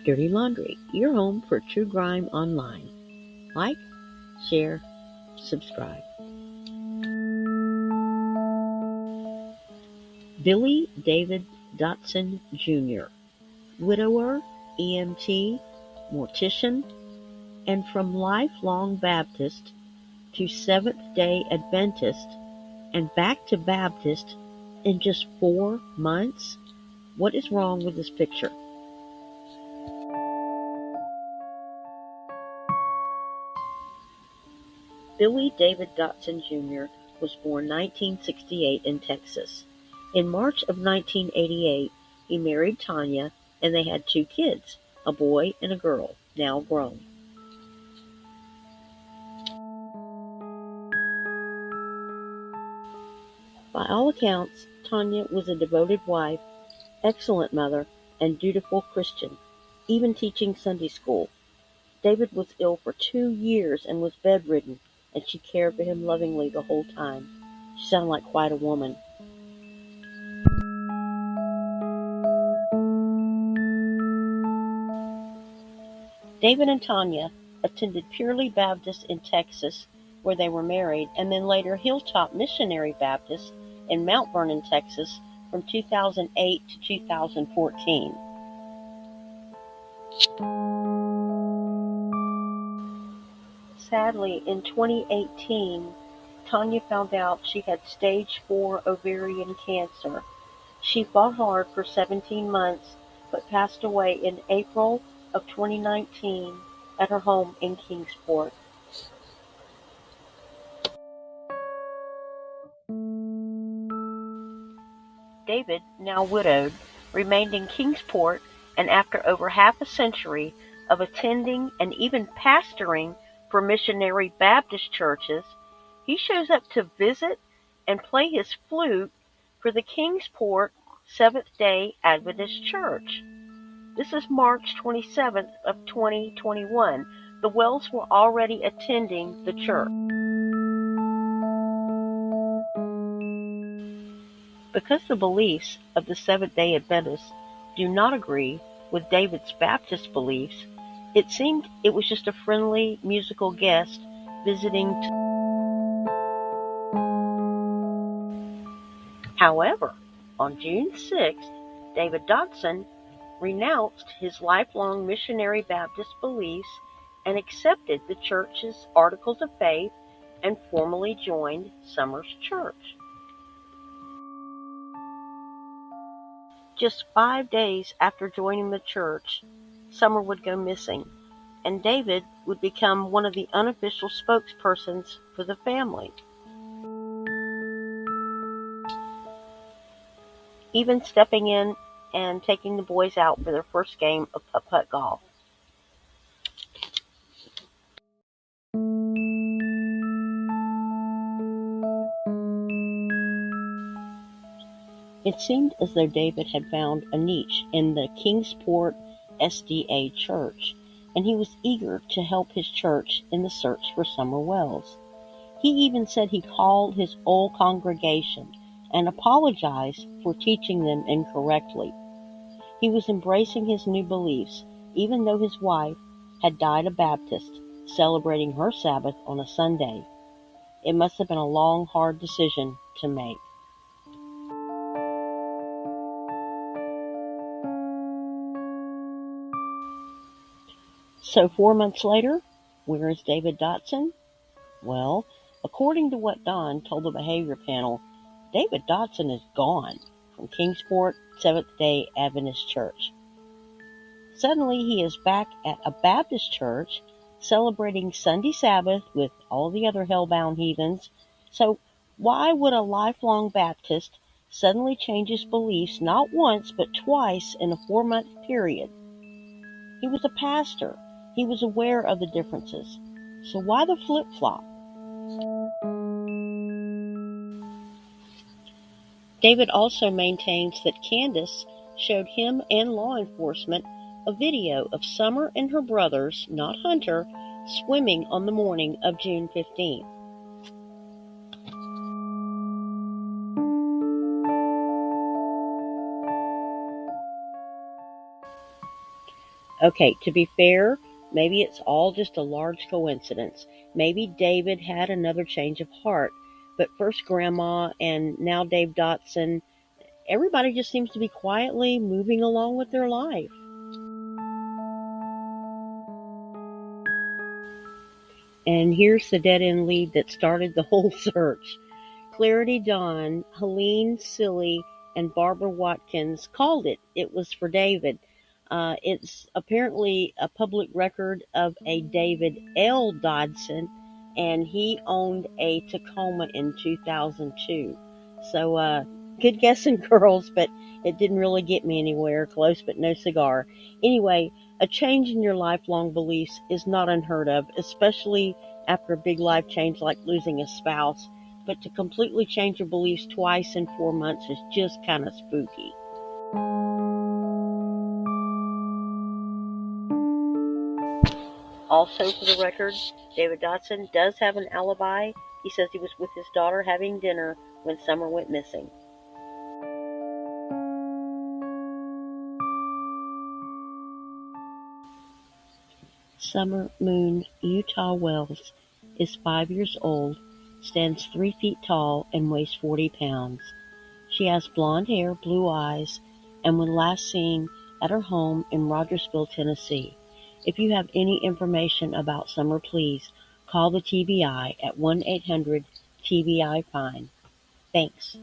Dirty Laundry, your home for true crime online. Like, share, subscribe. Billy David Dotson Jr., widower, EMT, mortician, and from lifelong Baptist to Seventh-day Adventist and back to Baptist in just 4 months? What is wrong with this picture? Billy David Dotson Jr. was born 1968 in Texas. In March of 1988, he married Tanya, and they had 2 kids, a boy and a girl, now grown. By all accounts, Tanya was a devoted wife, excellent mother, and dutiful Christian, even teaching Sunday school. David was ill for 2 years and was bedridden, and she cared for him lovingly the whole time. She sounded like quite a woman. David and Tanya attended Purely Baptist in Texas, where they were married, and then later Hilltop Missionary Baptist in Mount Vernon, Texas, from 2008 to 2014. Sadly, in 2018, Tanya found out she had stage 4 ovarian cancer. She fought hard for 17 months, but passed away in April of 2019 at her home in Kingsport. David, now widowed, remained in Kingsport, and after over half a century of attending and even pastoring for missionary Baptist churches, he shows up to visit and play his flute for the Kingsport Seventh-day Adventist Church. This is March 27th of 2021. The Wells were already attending the church. Because the beliefs of the Seventh-day Adventists do not agree with David's Baptist beliefs, it seemed it was just a friendly musical guest visiting. However, on June 6th, David Dotson renounced his lifelong missionary Baptist beliefs and accepted the church's Articles of Faith and formally joined Summer's church. Just 5 days after joining the church, Summer would go missing, and David would become one of the unofficial spokespersons for the family, even stepping in and taking the boys out for their first game of putt-putt golf. It seemed as though David had found a niche in the Kingsport SDA church, and he was eager to help his church in the search for Summer Wells. He even said he called his old congregation and apologized for teaching them incorrectly. He was embracing his new beliefs, even though his wife had died a Baptist, celebrating her Sabbath on a Sunday. It must have been a long, hard decision to make. So 4 months later, where is David Dotson? Well, according to what Don told the behavior panel, David Dotson is gone from Kingsport Seventh-day Adventist Church. Suddenly he is back at a Baptist church celebrating Sunday Sabbath with all the other hell-bound heathens. So why would a lifelong Baptist suddenly change his beliefs not once but twice in a 4-month period? He was a pastor. He was aware of the differences. So why the flip-flop? David also maintains that Candace showed him and law enforcement a video of Summer and her brothers, not Hunter, swimming on the morning of June 15th. Okay, to be fair, maybe it's all just a large coincidence. Maybe David had another change of heart, but first Grandma and now Dave Dotson, everybody just seems to be quietly moving along with their life. And here's the dead-end lead that started the whole search. Clarity Dawn, Helene Silly, and Barbara Watkins called it. It was for David. It's apparently a public record of a David L. Dodson, and he owned a Tacoma in 2002. So, good guessing, girls, but it didn't really get me anywhere. Close, but no cigar. Anyway, a change in your lifelong beliefs is not unheard of, especially after a big life change like losing a spouse. But to completely change your beliefs twice in 4 months is just kind of spooky. Also, for the record, David Dotson does have an alibi. He says he was with his daughter having dinner when Summer went missing. Summer Moon Utah Wells is 5 years old, stands 3 feet tall, and weighs 40 pounds. She has blonde hair, blue eyes, and was last seen at her home in Rogersville, Tennessee. If you have any information about Summer, please call the TBI at 1-800-TBI-FIND. Thanks.